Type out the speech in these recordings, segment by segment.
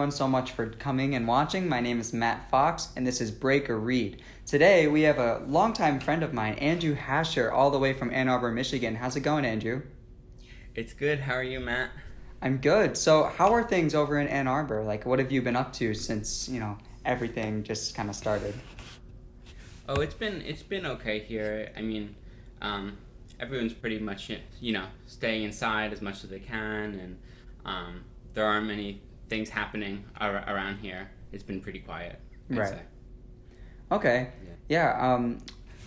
everyone so much for coming and watching. My name is Matt Fox, and this is Break or Read. Today, we have a longtime friend of mine, Andrew Hasher, all the way from Ann Arbor, Michigan. How's it going, Andrew? It's good. How are you, Matt? I'm good. So, how are things over in Ann Arbor? Like, what have you been up to since, everything just kind of started? Oh, it's been okay here. I mean, everyone's pretty much staying inside as much as they can, and there aren't many things happening around here. It's been pretty quiet, I'd Right. say. Okay. Yeah.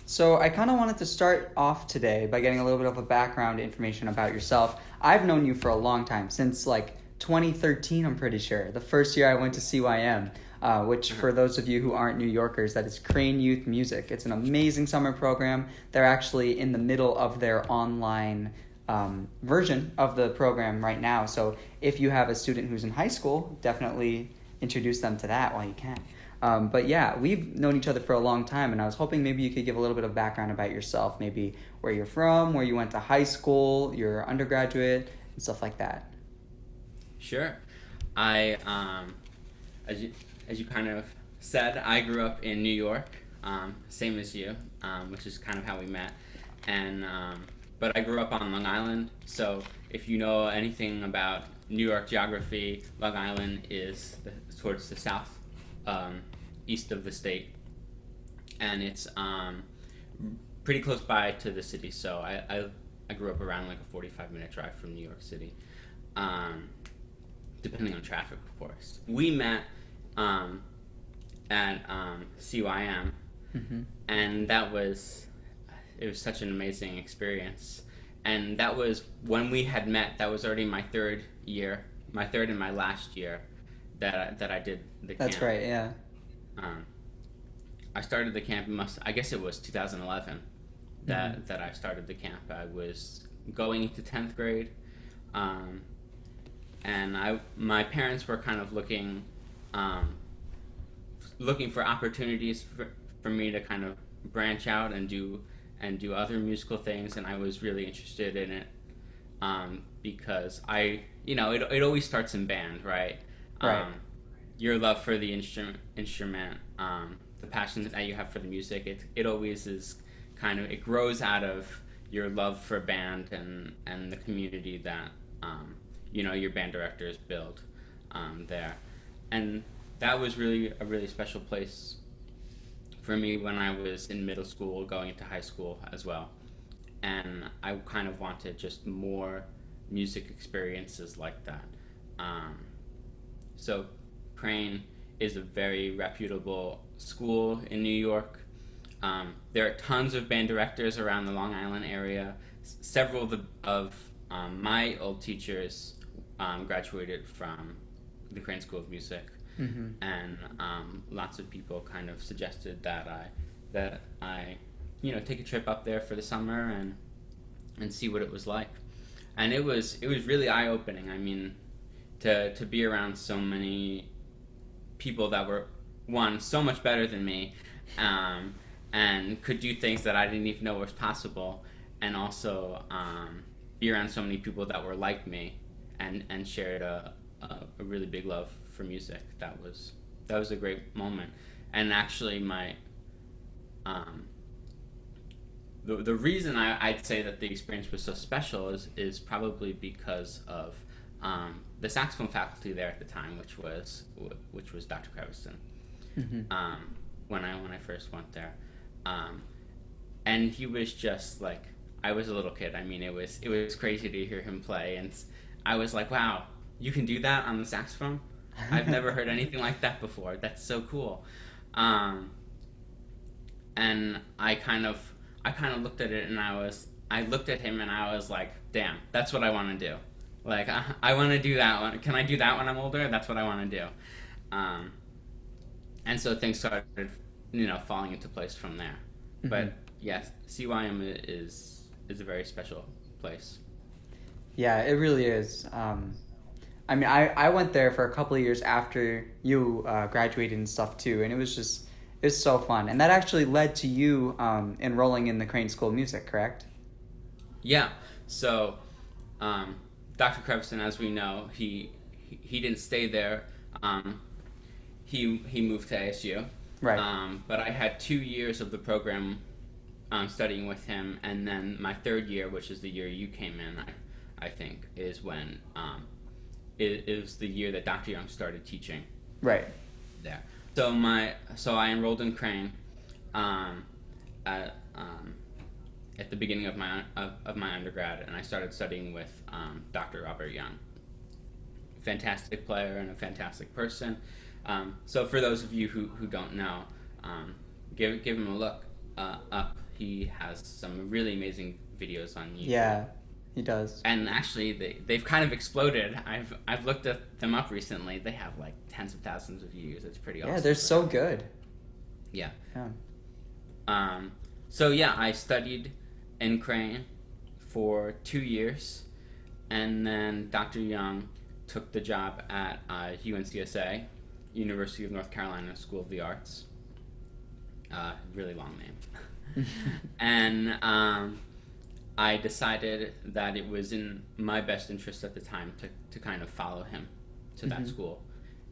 So I kind of wanted to start off today by getting a little bit of a background information about yourself. I've known you for a long time, since like 2013, I'm pretty sure. The first year I went to CYM, which for those of you who aren't New Yorkers, that is Crane Youth Music. It's an amazing summer program. They're actually in the middle of their online version of the program right now. So if you have a student who's in high school, definitely introduce them to that while you can. But yeah, we've known each other for a long time, and I was hoping maybe you could give a little bit of background about yourself, maybe where you're from, where you went to high school, your undergraduate, and stuff like that. Sure. I as you kind of said, I grew up in New York, same as you, which is kind of how we met, and but I grew up on Long Island. So if you know anything about New York geography, Long Island is towards the south. East of the state, and it's pretty close by to the city. So I grew up around like a 45-minute drive from New York City, depending on traffic, of course. We met at CYM, and it was such an amazing experience. And that was when we had met. That was already my third and my last year that I did the camp. That's right, yeah. I started the camp. I guess it was 2011 that I started the camp. I was going into 10th grade, and my parents were kind of looking for opportunities for me to kind of branch out and do other musical things, and I was really interested in it because it always starts in band, right? Right. Your love for the instrument, the passion that you have for the music, it always is it grows out of your love for band and the community that your band directors build there. And that was really a really special place for me when I was in middle school, going into high school as well. And I kind of wanted just more music experiences like that. So Crane is a very reputable school in New York. There are tons of band directors around the Long Island area. Several of my old teachers graduated from the Crane School of Music, and lots of people kind of suggested that I take a trip up there for the summer and see what it was like. And it was really eye-opening. I mean, to be around so many people that were, one, so much better than me, and could do things that I didn't even know was possible, and also be around so many people that were like me and shared a really big love for music. That was a great moment. And actually the reason I'd say that the experience was so special is probably because of the saxophone faculty there at the time, which was Dr. Creviston. When I first went there, and he was just like, I was a little kid. I mean, it was crazy to hear him play, and I was like, wow, you can do that on the saxophone? I've never heard anything like that before. That's so cool. And I kind of looked at it, and I looked at him, and I was like, damn, that's what I want to do. Like, I want to do that one. Can I do that when I'm older? That's what I want to do. And so things started, falling into place from there. But yes, CYM is a very special place. Yeah, it really is. I mean, I went there for a couple of years after you graduated and stuff too, and it was so fun. And that actually led to you enrolling in the Crane School of Music, correct? Yeah. So, Dr. Creviston, as we know, he didn't stay there Um, he moved to ASU. Right. But I had 2 years of the program studying with him, and then my third year, which is the year you came in, I think, is when it was the year that Dr. Young started teaching. Right. There. So I enrolled in Crane at the beginning of my undergrad, and I started studying with Dr. Robert Young. Fantastic player and a fantastic person. So for those of you who don't know, give him a look up. He has some really amazing videos on YouTube. Yeah, he does. And actually, they've kind of exploded. I've looked at them up recently. They have like tens of thousands of views. It's pretty awesome. Yeah, they're so good. Yeah. Yeah. So yeah, I studied in Crane for 2 years, and then Dr. Young took the job at UNCSA, University of North Carolina School of the Arts. Really long name. And I decided that it was in my best interest at the time to kind of follow him to that school,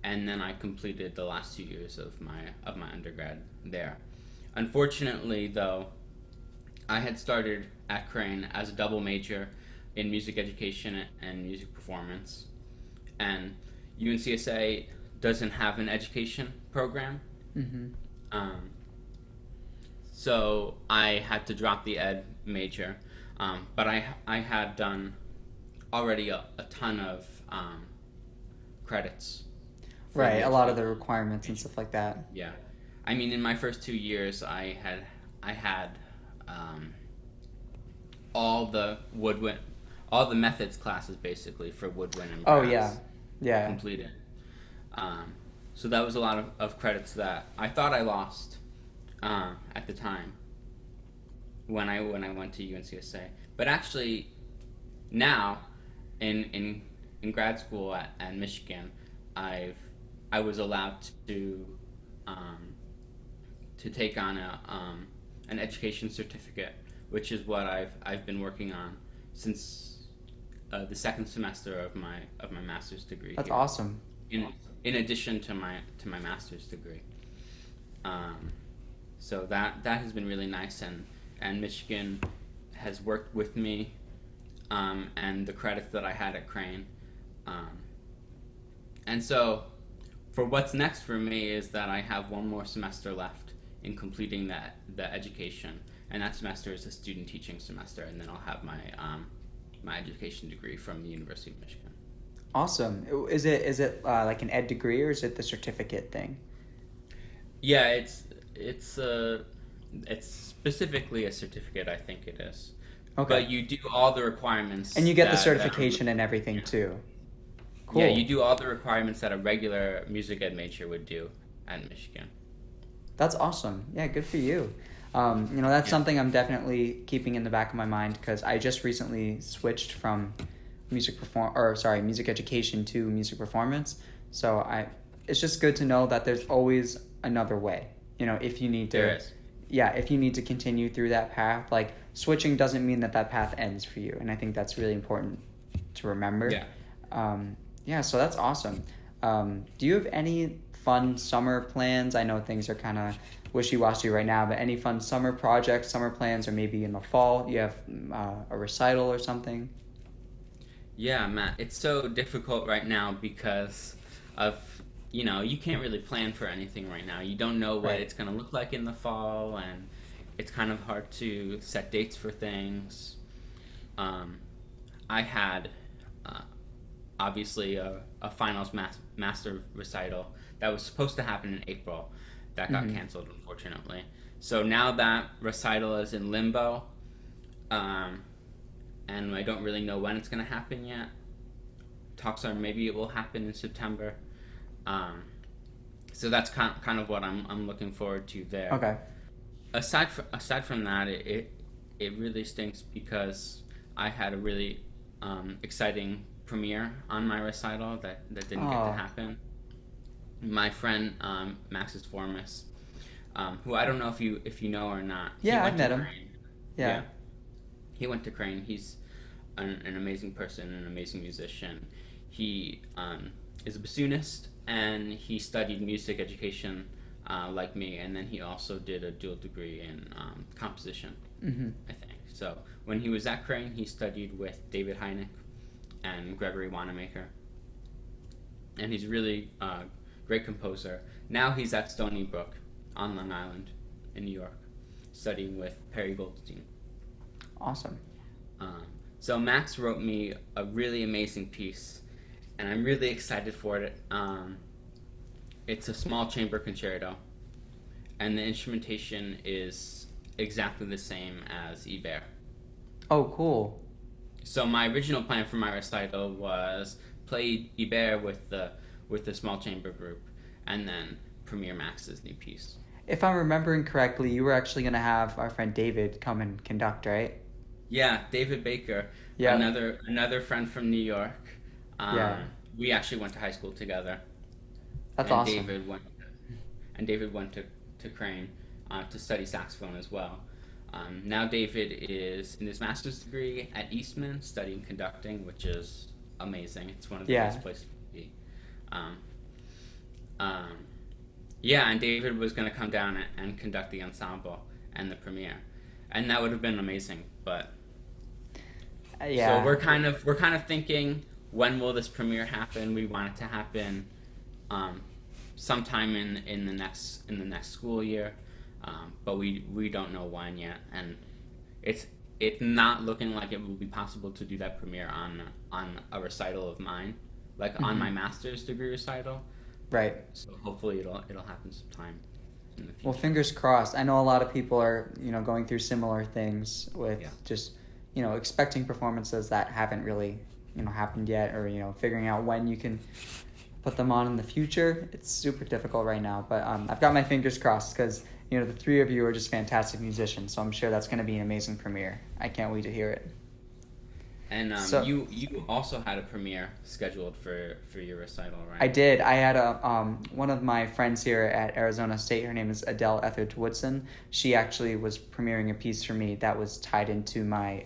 and then I completed the last 2 years of my undergrad there. Unfortunately, though, I had started at Crane as a double major in music education and music performance, and UNCSA doesn't have an education program. So I had to drop the ed major, but I had done already a ton of credits. Right, a lot of the requirements and stuff like that. Yeah, I mean, in my first 2 years, I had all the methods classes basically for woodwind and brass. Oh yeah. Completed. So that was a lot of credits that I thought I lost at the time when I went to UNCSA. But actually, now in grad school at Michigan, I was allowed to take on an education certificate, which is what I've been working on since the second semester of my master's degree. That's here. awesome. In addition to my master's degree. So that has been really nice, and Michigan has worked with me, and the credits that I had at Crane. And so for what's next for me is that I have one more semester left in completing the education, and that semester is a student teaching semester, and then I'll have my education degree from the University of Michigan. Awesome. Is it like an ed degree, or is it the certificate thing? Yeah, it's specifically a certificate. I think it is. Okay. But you do all the requirements, and you get the certification and everything too. Cool. Yeah, you do all the requirements that a regular music ed major would do at Michigan. That's awesome. Yeah, good for you. That's something I'm definitely keeping in the back of my mind, because I just recently switched from music education to music performance. So it's just good to know that there's always another way. If you need to, there is. Yeah, if you need to continue through that path, like switching doesn't mean that path ends for you, and I think that's really important to remember. Yeah. So that's awesome. Do you have any fun summer plans? I know things are kind of wishy-washy right now, but any fun summer projects, summer plans, or maybe in the fall you have a recital or something? Yeah, Matt, it's so difficult right now because of, you can't really plan for anything right now. You don't know what it's going to look like in the fall, and it's kind of hard to set dates for things. I had, obviously, a finals master recital that was supposed to happen in April. That got canceled, unfortunately. So now that recital is in limbo, and I don't really know when it's going to happen yet. Talks are maybe it will happen in September. So that's kind of what I'm looking forward to there. Okay. Aside from that, it really stinks because I had a really exciting premiere on my recital that didn't get to happen. My friend Maxis Formas, who I don't know if you know or not. Yeah, I've met him. Yeah. He went to Crane. He's an amazing person, an amazing musician. He is a bassoonist and he studied music education like me, and then he also did a dual degree in composition, I think. So when he was at Crane, he studied with David Hynek and Gregory Wanamaker, and he's really a great composer. Now he's at Stony Brook on Long Island in New York, studying with Perry Goldstein. Awesome. So Max wrote me a really amazing piece, and I'm really excited for it. It's a small chamber concerto, and the instrumentation is exactly the same as Ibert. Oh, cool. So my original plan for my recital was play Ibert with the small chamber group, and then premiere Max's new piece. If I'm remembering correctly, you were actually going to have our friend David come and conduct, right? Yeah, David Baker, Yeah. another friend from New York. Yeah. We actually went to high school together. That's and awesome. David went to Crane to study saxophone as well. Now David is in his master's degree at Eastman studying conducting, which is amazing. It's one of the best places to be. And David was going to come down and conduct the ensemble and the premiere, and that would have been amazing. But so we're kind of thinking, when will this premiere happen? We want it to happen sometime in the next school year, but we don't know when yet, and it's not looking like it will be possible to do that premiere on a recital of mine, like on my master's degree recital. Right. So hopefully it'll happen sometime in the future. Well, fingers crossed. I know a lot of people are going through similar things with just expecting performances that haven't really happened yet, or figuring out when you can put them on in the future. It's super difficult right now, but I've got my fingers crossed because the three of you are just fantastic musicians, so I'm sure that's going to be an amazing premiere. I can't wait to hear it. And you also had a premiere scheduled for your recital, right? I did. I had one of my friends here at Arizona State. Her name is Adele Etheridge Woodson. She actually was premiering a piece for me that was tied into my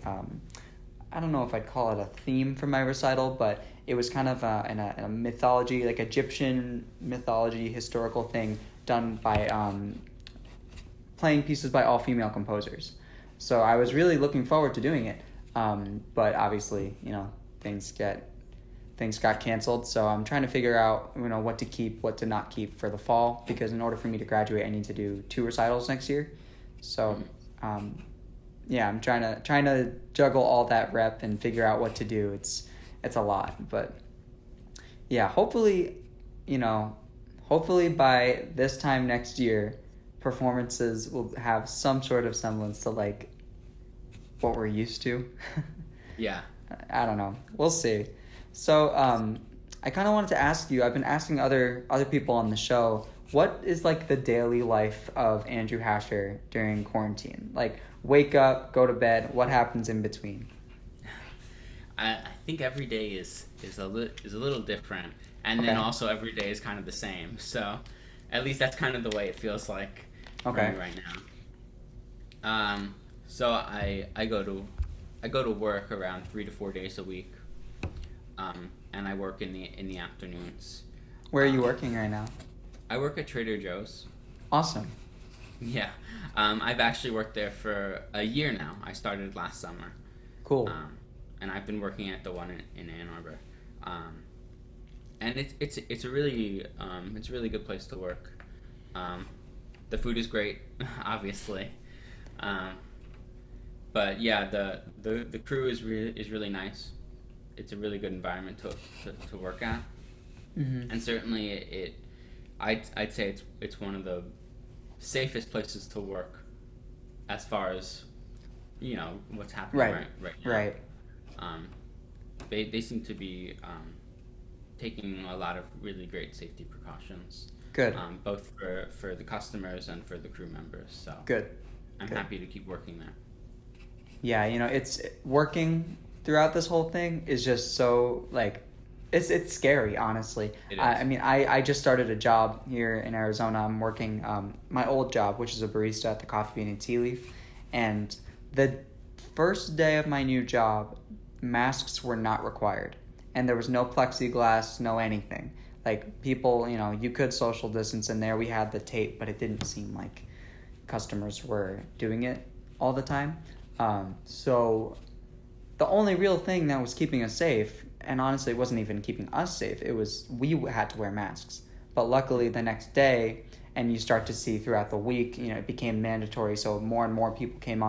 I don't know if I'd call it a theme for my recital, but it was kind of in a mythology, like Egyptian mythology historical thing done by playing pieces by all female composers. So I was really looking forward to doing it. But obviously, things got canceled. So I'm trying to figure out, what to keep, what to not keep for the fall, because in order for me to graduate, I need to do 2 recitals next year. So, I'm trying to juggle all that rep and figure out what to do. It's a lot, but yeah, hopefully by this time next year, performances will have some sort of semblance to like what we're used to. Yeah. I don't know. We'll see. So, I kind of wanted to ask you, I've been asking other people on the show, what is like the daily life of Andrew Hasher during quarantine? Like, wake up, go to bed, what happens in between? I think every day is a little different, and then also every day is kind of the same. So, at least that's kind of the way it feels like for me right now. So I go to work around 3 to 4 days a week, and I work in the afternoons. Where are you working right now? I work at Trader Joe's. Awesome. Yeah, I've actually worked there for a year now. I started last summer. Cool. And I've been working at the one in Ann Arbor, and it's a really good place to work. The food is great, obviously. But yeah, the crew is really nice. It's a really good environment to work at, and certainly I'd say it's one of the safest places to work, as far as what's happening right now. Right. They seem to be taking a lot of really great safety precautions. Good. Both for the customers and for the crew members. So good. I'm happy to keep working there. Yeah, it's working throughout this whole thing is just so like it's scary, honestly. It is. I just started a job here in Arizona. I'm working my old job, which is a barista at the Coffee Bean and Tea Leaf, and the first day of my new job, masks were not required, and there was no plexiglass, no anything. Like people, you could social distance in there. We had the tape, but it didn't seem like customers were doing it all the time. So the only real thing that was keeping us safe, and honestly it wasn't even keeping us safe, it was we had to wear masks. But luckily the next day, and you start to see throughout the week, it became mandatory, so more and more people came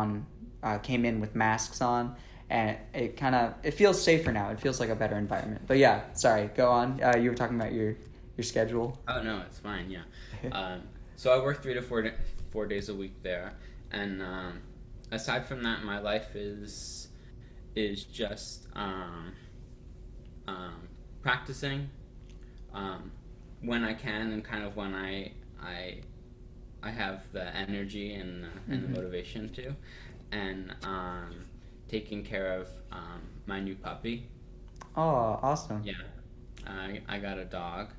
in with masks on, and it feels safer now. It feels like a better environment. But yeah, sorry, go on. You were talking about your schedule. Oh no, it's fine. Yeah. So I work 3 to 4 days a week there, and aside from that, my life is just practicing when I can, and kind of when I have the energy and the motivation to, and taking care of my new puppy. Oh, awesome. Yeah, I got a dog,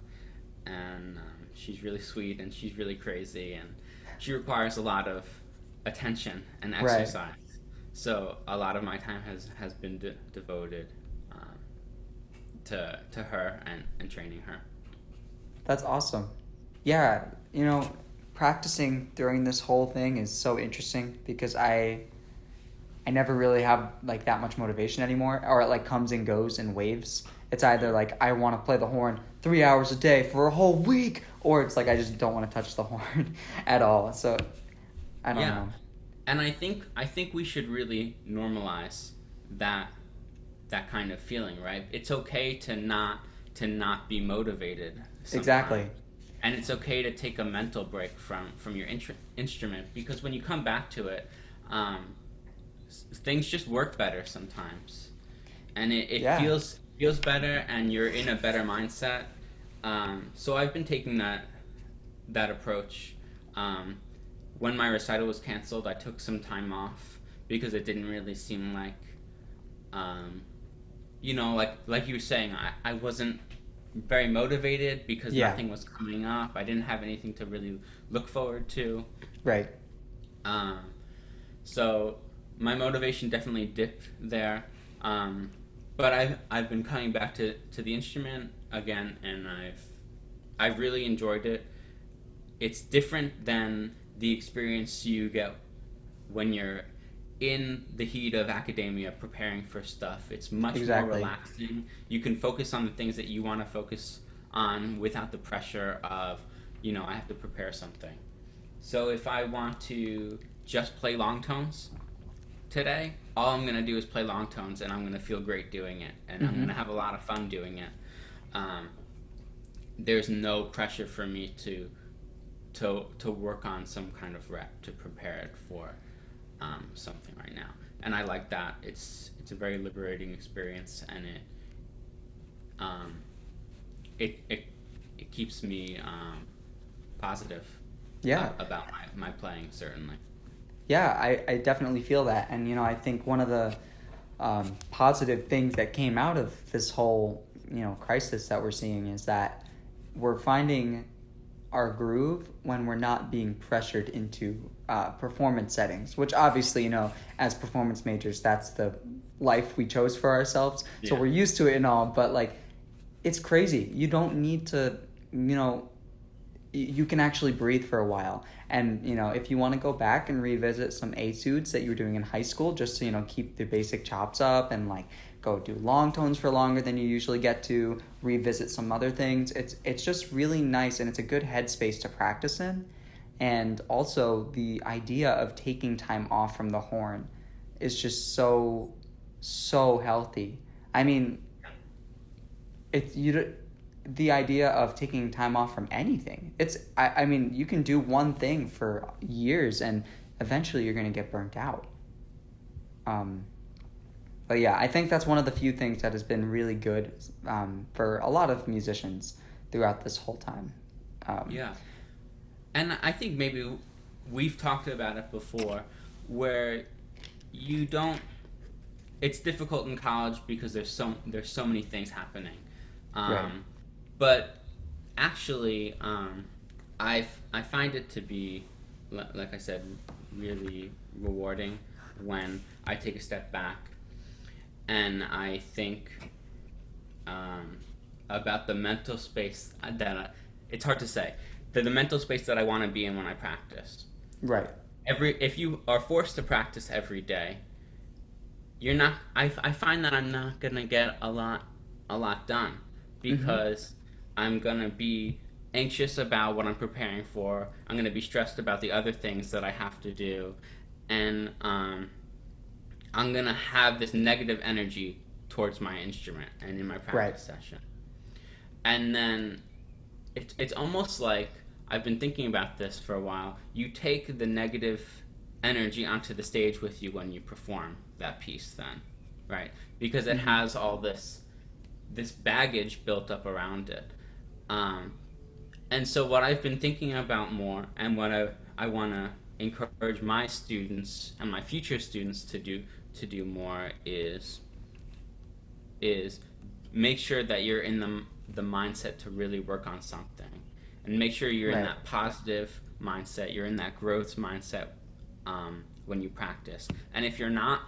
and she's really sweet, and she's really crazy, and she requires a lot of attention and exercise. Right. So a lot of my time has been devoted to her and training her. That's awesome. Yeah, practicing during this whole thing is so interesting because I never really have like that much motivation anymore, or it like comes and goes in waves. It's either like I want to play the horn 3 hours a day for a whole week, or it's like I just don't want to touch the horn at all. So I don't know. And I think we should really normalize that kind of feeling, right? It's okay to not be motivated sometimes. Exactly. And it's okay to take a mental break from your instrument, because when you come back to it, things just work better sometimes, and it feels better, and you're in a better mindset. So I've been taking that approach. When my recital was canceled, I took some time off because it didn't really seem like, like you were saying, I wasn't very motivated because nothing was coming up. I didn't have anything to really look forward to. Right. So my motivation definitely dipped there. But I've been coming back to the instrument again, and I've really enjoyed it. It's different than the experience you get when you're in the heat of academia preparing for stuff. It's much more relaxing. You can focus on the things that you want to focus on without the pressure of, I have to prepare something. So if I want to just play long tones today, all I'm going to do is play long tones, and I'm going to feel great doing it, and I'm going to have a lot of fun doing it. There's no pressure for me to work on some kind of rep to prepare it for something right now, and I like that. It's a very liberating experience, and it keeps me positive. About my playing, certainly. Yeah, I definitely feel that, and I think one of the positive things that came out of this whole crisis that we're seeing is that we're finding our groove when we're not being pressured into performance settings, which obviously, as performance majors, that's the life we chose for ourselves. Yeah. So we're used to it and all, but like, it's crazy. You don't need to, you can actually breathe for a while. And, if you want to go back and revisit some etudes that you were doing in high school, just to, keep the basic chops up and like go do long tones for longer than you usually get to, revisit some other things. It's just really nice, and it's a good headspace to practice in. And also the idea of taking time off from the horn is just so healthy. I mean, the idea of taking time off from anything. I mean, you can do one thing for years and eventually you're going to get burnt out. But yeah, I think that's one of the few things that has been really good for a lot of musicians throughout this whole time. Yeah. And I think maybe we've talked about it before, where it's difficult in college because there's so many things happening. Right. But actually, I find it to be, like I said, really rewarding when I take a step back and I think about the mental space it's hard to say. The mental space that I want to be in when I practice. Right. If you are forced to practice every day, you're not. I find that I'm not gonna get a lot done because I'm gonna be anxious about what I'm preparing for. I'm gonna be stressed about the other things that I have to do, and I'm gonna have this negative energy towards my instrument and in my practice session. And then it's almost like I've been thinking about this for a while. You take the negative energy onto the stage with you when you perform that piece then, right? Because it has all this baggage built up around it. And so what I've been thinking about more and what I want to encourage my students and my future students to do more is make sure that you're in the mindset to really work on something, and make sure you're in that positive mindset, you're in that growth mindset when you practice. And if you're not,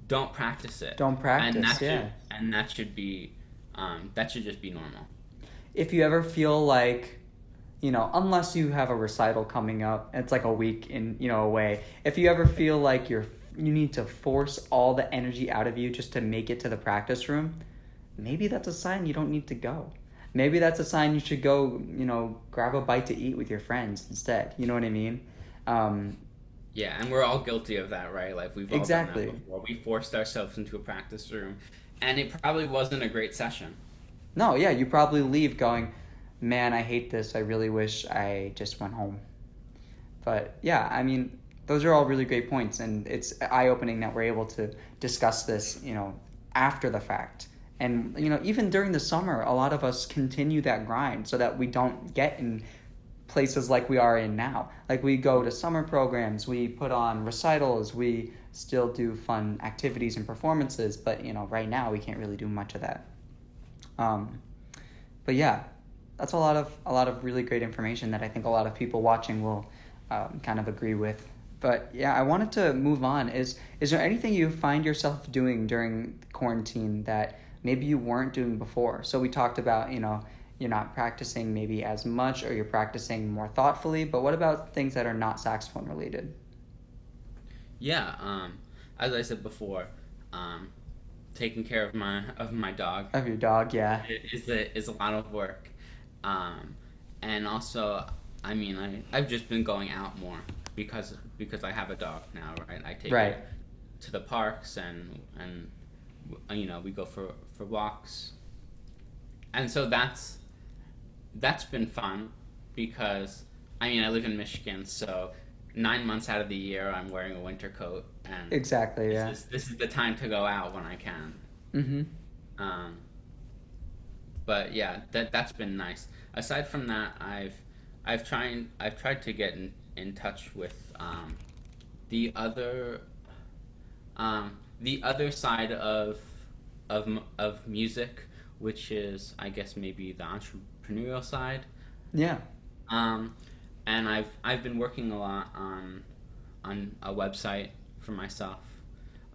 don't practice it. Don't practice, and that should be that should just be normal. If you ever feel like, unless you have a recital coming up, it's like a week away. If you ever feel like you need to force all the energy out of you just to make it to the practice room, maybe that's a sign you don't need to go. Maybe that's a sign you should go, grab a bite to eat with your friends instead. You know what I mean? Yeah, and we're all guilty of that, right? Like we've all done that before. We forced ourselves into a practice room, and it probably wasn't a great session. No, yeah, you probably leave going, man, I hate this. I really wish I just went home. But yeah, I mean, those are all really great points, and it's eye-opening that we're able to discuss this, after the fact. And, even during the summer, a lot of us continue that grind so that we don't get in places like we are in now. Like we go to summer programs, we put on recitals, we still do fun activities and performances, but, right now we can't really do much of that. But yeah, that's a lot of really great information that I think a lot of people watching will kind of agree with. But yeah, I wanted to move on. Is there anything you find yourself doing during quarantine that maybe you weren't doing before? So we talked about, you're not practicing maybe as much, or you're practicing more thoughtfully, but what about things that are not saxophone related? Yeah, as I said before, taking care of my dog. Of your dog, yeah. Is a lot of work. And also, I mean, I've just been going out more because I have a dog now, right? I take her to the parks and we go for walks. And so that's been fun because, I mean, I live in Michigan, so 9 months out of the year I'm wearing a winter coat, and exactly, this is the time to go out when I can. Mm-hmm. But yeah, that's been nice. Aside from that, I've tried to get in touch with the other side of music, which is, I guess, maybe the entrepreneurial side. Yeah. And I've been working a lot on a website for myself.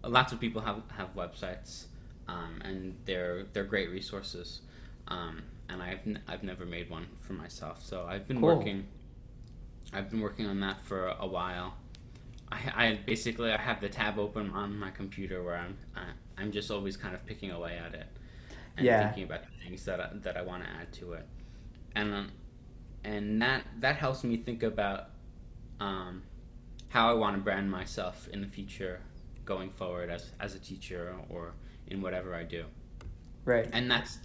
Lots of people have websites, and they're great resources. And I've never made one for myself, so I've been working on that for a while. I basically have the tab open on my computer where I'm just always kind of picking away at it and thinking about the things that I want to add to it, and that helps me think about how I want to brand myself in the future, going forward as a teacher or in whatever I do. Right. And that's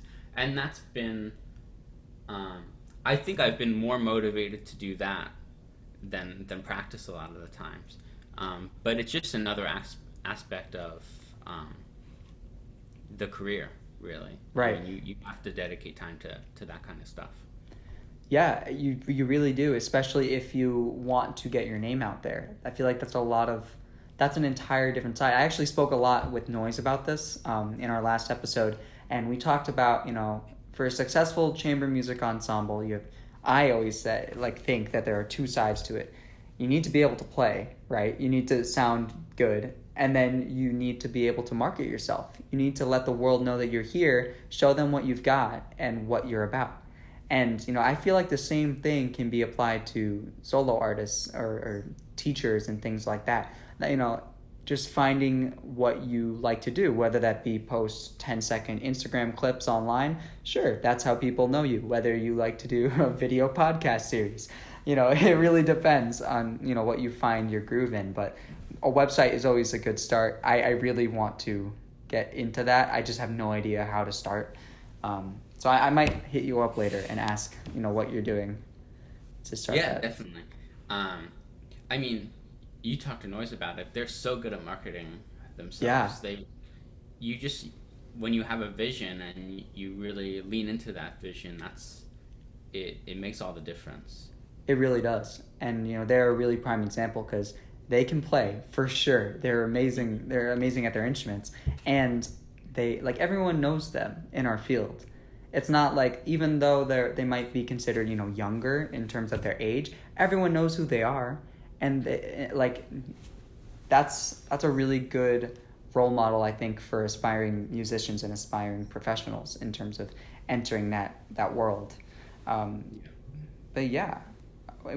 been I think I've been more motivated to do that than practice a lot of the times. But it's just another aspect of the career, really. Right. I mean, you have to dedicate time to that kind of stuff. Yeah, you really do, especially if you want to get your name out there. I feel like that's an entire different side. I actually spoke a lot with Noise about this in our last episode, and we talked about, for a successful chamber music ensemble, I always think that there are two sides to it. You need to be able to play, right? You need to sound good, and then you need to be able to market yourself. You need to let the world know that you're here, show them what you've got and what you're about. And I feel like the same thing can be applied to solo artists or teachers and things like that. Just finding what you like to do, whether that be post 10-second Instagram clips online. Sure, that's how people know you. Whether you like to do a video podcast series, it really depends on what you find your groove in. But a website is always a good start. I really want to get into that. I just have no idea how to start. So I might hit you up later and ask what you're doing to start that. Yeah, definitely. I mean, you talk to Noise about it. They're so good at marketing themselves. Yeah. When you have a vision and you really lean into that vision, it makes all the difference. It really does. And they're a really prime example because they can play for sure. They're amazing. They're amazing at their instruments, and everyone knows them in our field. It's not like, even though they might be considered younger in terms of their age, everyone knows who they are. And that's a really good role model, I think, for aspiring musicians and aspiring professionals in terms of entering that world. But yeah,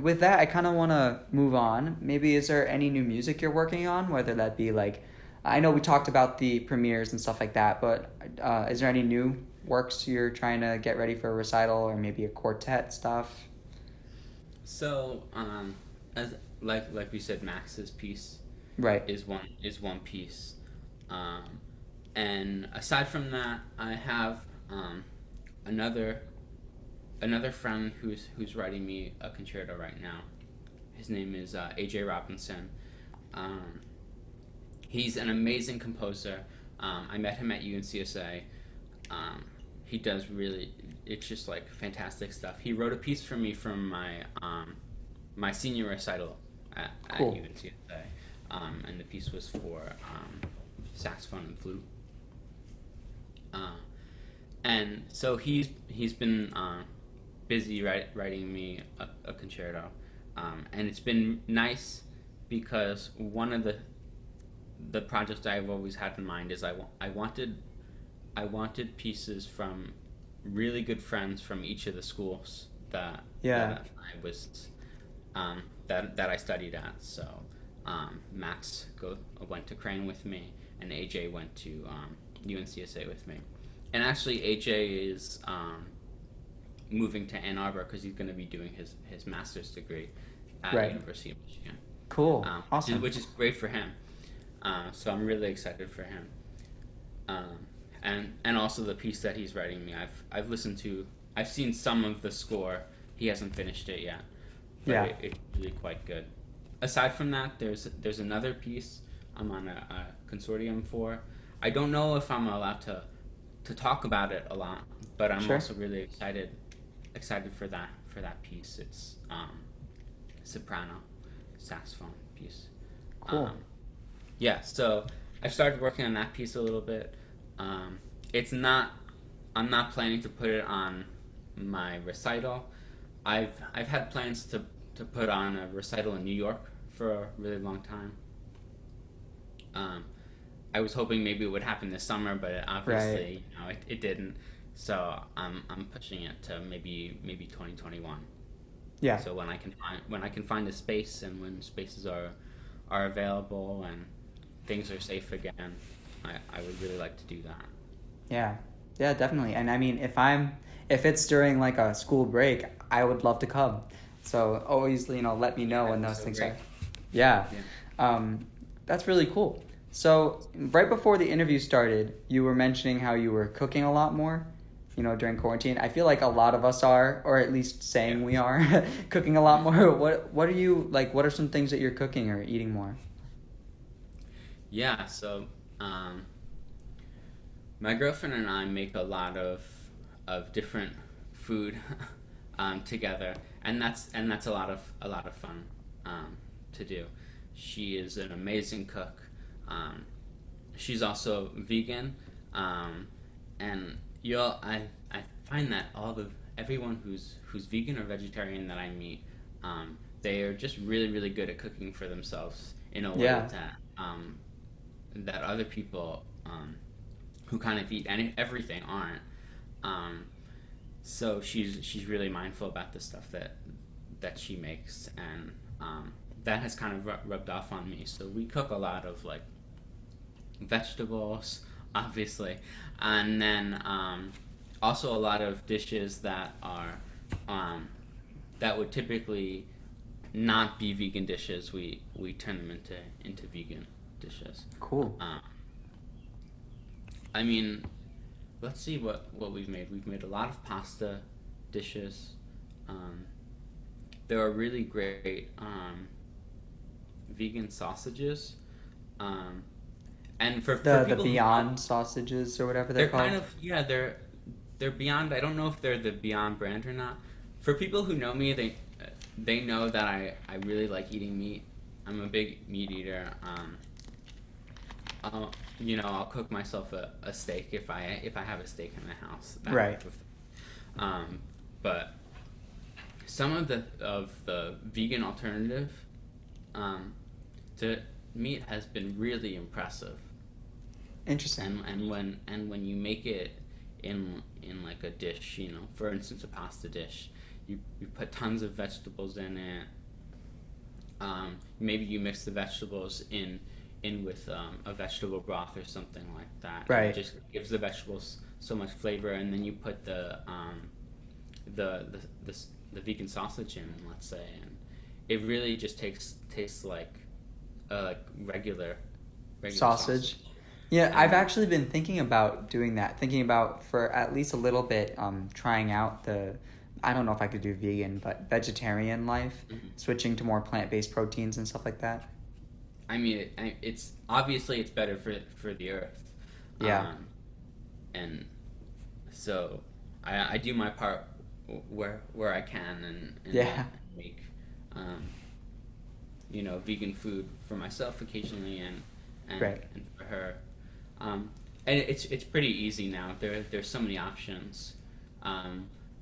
with that, I kind of want to move on. Maybe is there any new music you're working on, whether that be I know we talked about the premieres and stuff like that, but is there any new works you're trying to get ready for a recital or maybe a quartet stuff? So, as like we said, Max's piece right is one piece, and aside from that, I have another friend who's writing me a concerto right now. His name is AJ Robinson. He's an amazing composer. I met him at UNCSA. He does it's just fantastic stuff. He wrote a piece for me from my senior recital at UNCSA, and the piece was for saxophone and flute. And so he's been busy writing me a concerto, and it's been nice because one of the projects I've always had in mind is I wanted pieces from really good friends from each of the schools that I was that I studied at. So Max went to Crane with me, and AJ went to UNCSA with me. And actually, AJ is moving to Ann Arbor because he's going to be doing his master's degree at the University of Michigan. Cool, awesome. Which is great for him. So I'm really excited for him. And also the piece that he's writing me, I've seen some of the score. He hasn't finished it yet, but it's really quite good. Aside from that, there's another piece I'm on a consortium for. I don't know if I'm allowed to talk about it a lot, but I'm also really excited for that piece. It's soprano saxophone piece. Cool. So I've started working on that piece a little bit. I'm not planning to put it on my recital. I've had plans to put on a recital in New York for a really long time. I was hoping maybe it would happen this summer, but obviously, it didn't. So I'm pushing it to maybe 2021. Yeah. So when I can find a space, and when spaces are available and things are safe again, I would really like to do that. Yeah, definitely. And I mean, if it's during a school break, I would love to come. So always, let me know when those things are. Yeah. That's really cool. So right before the interview started, you were mentioning how you were cooking a lot more, during quarantine. I feel like a lot of us are, or at least saying we are, cooking a lot more. What are you what are some things that you're cooking or eating more? Yeah, so my girlfriend and I make a lot of different food together, and that's a lot of fun to do. She is an amazing cook. She's also vegan, and I find that everyone who's vegan or vegetarian that I meet, they are just really, really good at cooking for themselves in a way that that other people who kind of eat everything aren't. Um, so she's really mindful about the stuff that she makes, and that has kind of rubbed off on me. So we cook a lot of like vegetables, obviously, and then also a lot of dishes that are that would typically not be vegan dishes. We turn them into vegan dishes. Cool. I mean, let's see what we've made. We've made a lot of pasta dishes. There are really great vegan sausages. And for The people Beyond sausages or whatever they're called. kind of, yeah, they're Beyond. I don't know if they're the Beyond brand or not. For people who know me, they know that I really like eating meat. I'm a big meat eater. I'll cook myself a steak if I have a steak in the house. Right. But some of the vegan alternative to meat has been really impressive. Interesting. And when you make it in like a dish, for instance, a pasta dish, you put tons of vegetables in it. Maybe you mix the vegetables in with a vegetable broth or something like that. Right. It just gives the vegetables so much flavor, and then you put the vegan sausage in, let's say, and it really just tastes like regular Sausage. Yeah, I've actually been thinking about doing that. Thinking about, for at least a little bit, trying out I don't know if I could do vegan, but vegetarian life, switching to more plant-based proteins and stuff like that. I mean, it's obviously it's better for the earth. Yeah. And so I do my part where I can and make vegan food for myself occasionally and Right. and for her. And it's pretty easy now. There's so many options.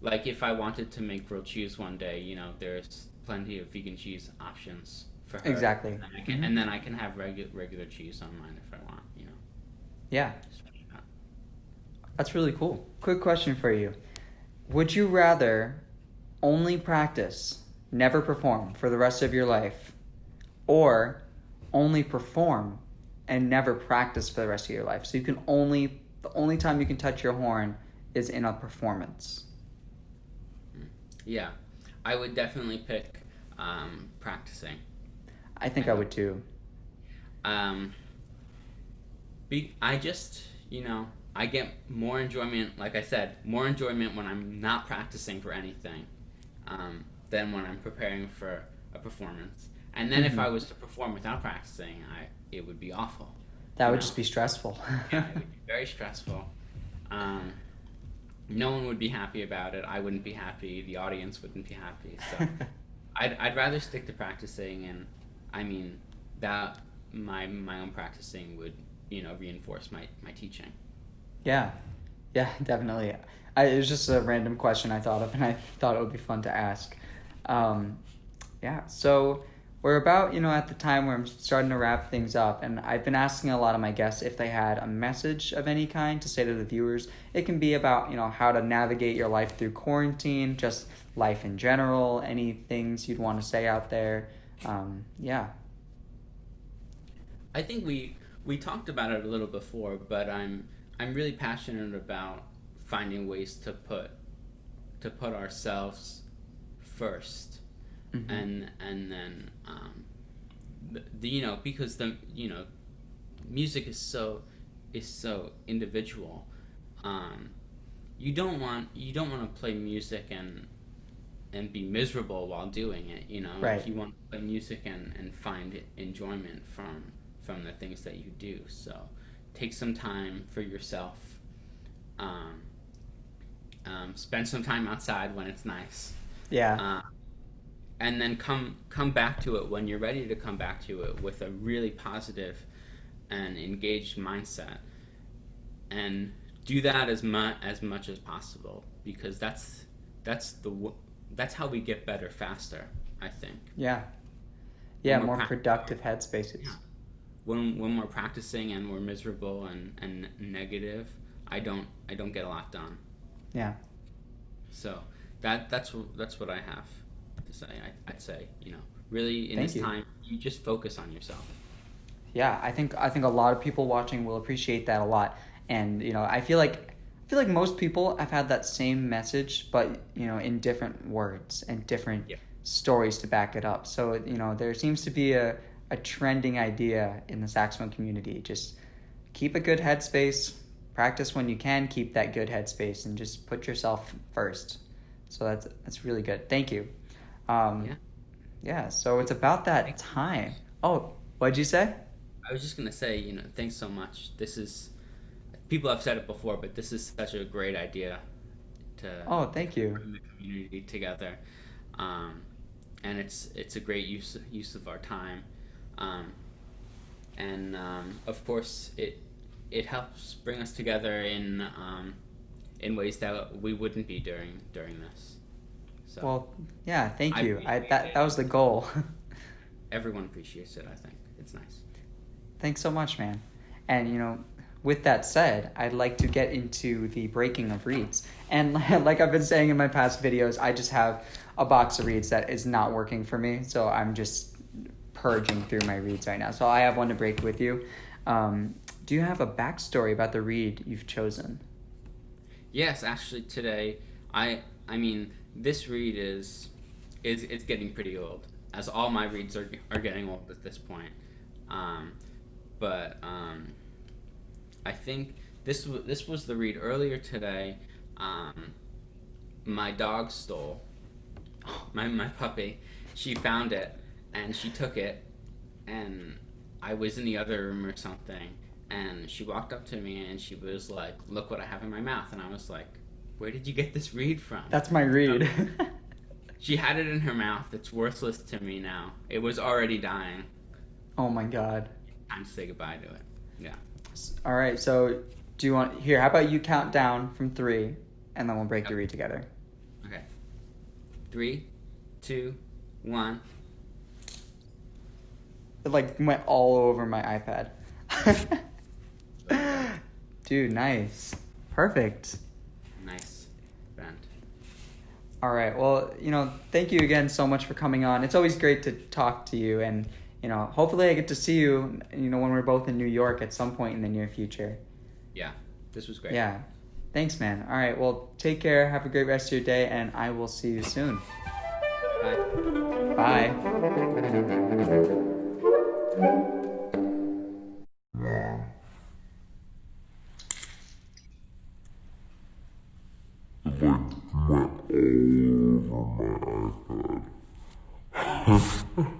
Like if I wanted to make grilled cheese one day, there's plenty of vegan cheese options for her. Exactly. And then I can have regular cheese on mine if I want. Yeah. That's really cool. Quick question for you. Would you rather only practice, never perform for the rest of your life, or only perform and never practice for the rest of your life? So the only time you can touch your horn is in a performance. Yeah, I would definitely pick practicing. I think I would too. I just, I get more enjoyment, like I said, more enjoyment when I'm not practicing for anything than when I'm preparing for a performance. And then if I was to perform without practicing, it would be awful. That would just be stressful. Yeah, it would be very stressful. No one would be happy about it. I wouldn't be happy. The audience wouldn't be happy. So I'd rather stick to practicing, and I mean that my own practicing would reinforce my teaching. Yeah, definitely. It was just a random question I thought of, and I thought it would be fun to ask. So we're about, at the time where I'm starting to wrap things up, and I've been asking a lot of my guests if they had a message of any kind to say to the viewers. It can be about, how to navigate your life through quarantine, just life in general, any things you'd want to say out there. I think we talked about it a little before, but I'm really passionate about finding ways to put ourselves first, and then because the music is so individual. You don't want to play music and be miserable while doing it. Right. You want to play music and find enjoyment from the things that you do. So take some time for yourself. Spend some time outside when it's nice. Yeah. And then come back to it when you're ready to come back to it with a really positive and engaged mindset. And do that as much as possible, because that's how we get better faster, I think. Yeah, more productive headspaces. Yeah. when we're practicing and we're miserable and negative, I don't get a lot done. Yeah. So that's what I have to say. I'd say, really in Thank this you. time, you just focus on yourself. Yeah, I think a lot of people watching will appreciate that a lot. And I feel like most people have had that same message, but in different words and different Yeah. stories to back it up. So there seems to be a trending idea in the saxophone community. Just keep a good headspace, practice when you can, keep that good headspace, and just put yourself first. So that's really good. Thank you. Yeah. Yeah. So it's about that time. Oh, what'd you say? I was just gonna say, thanks so much. People have said it before, but this is such a great idea to Oh, thank you. bring the community together, and it's a great use of our time, and of course it helps bring us together in ways that we wouldn't be during this. So Well, yeah, thank I you. appreciate That was the goal. everyone appreciates it. I think it's nice. Thanks so much, man. And with that said, I'd like to get into the breaking of reeds. And like I've been saying in my past videos, I just have a box of reeds that is not working for me, so I'm just purging through my reeds right now. So I have one to break with you. Do you have a backstory about the reed you've chosen? Yes, actually today, I mean this reed is it's getting pretty old, as all my reeds are getting old at this point. But I think this was the reed earlier today. My dog stole my puppy. She found it and she took it, and I was in the other room or something, and she walked up to me and she was like, "Look what I have in my mouth," and I was like, "Where did you get this reed from?" That's my reed. She had it in her mouth. It's worthless to me now. It was already dying. Oh my god. Time to say goodbye to it. Yeah. All right, so do you want here? How about you count down from 3, and then we'll break the reed together. Okay. 3, 2, 1. It went all over my iPad. Dude, nice, perfect. Nice. Bend. All right, well, thank you again so much for coming on. It's always great to talk to you, and hopefully I get to see you, when we're both in New York at some point in the near future. Yeah. This was great. Yeah. Thanks, man. All right, well, take care. Have a great rest of your day, and I will see you soon. Bye. Bye. It went all over my iPad.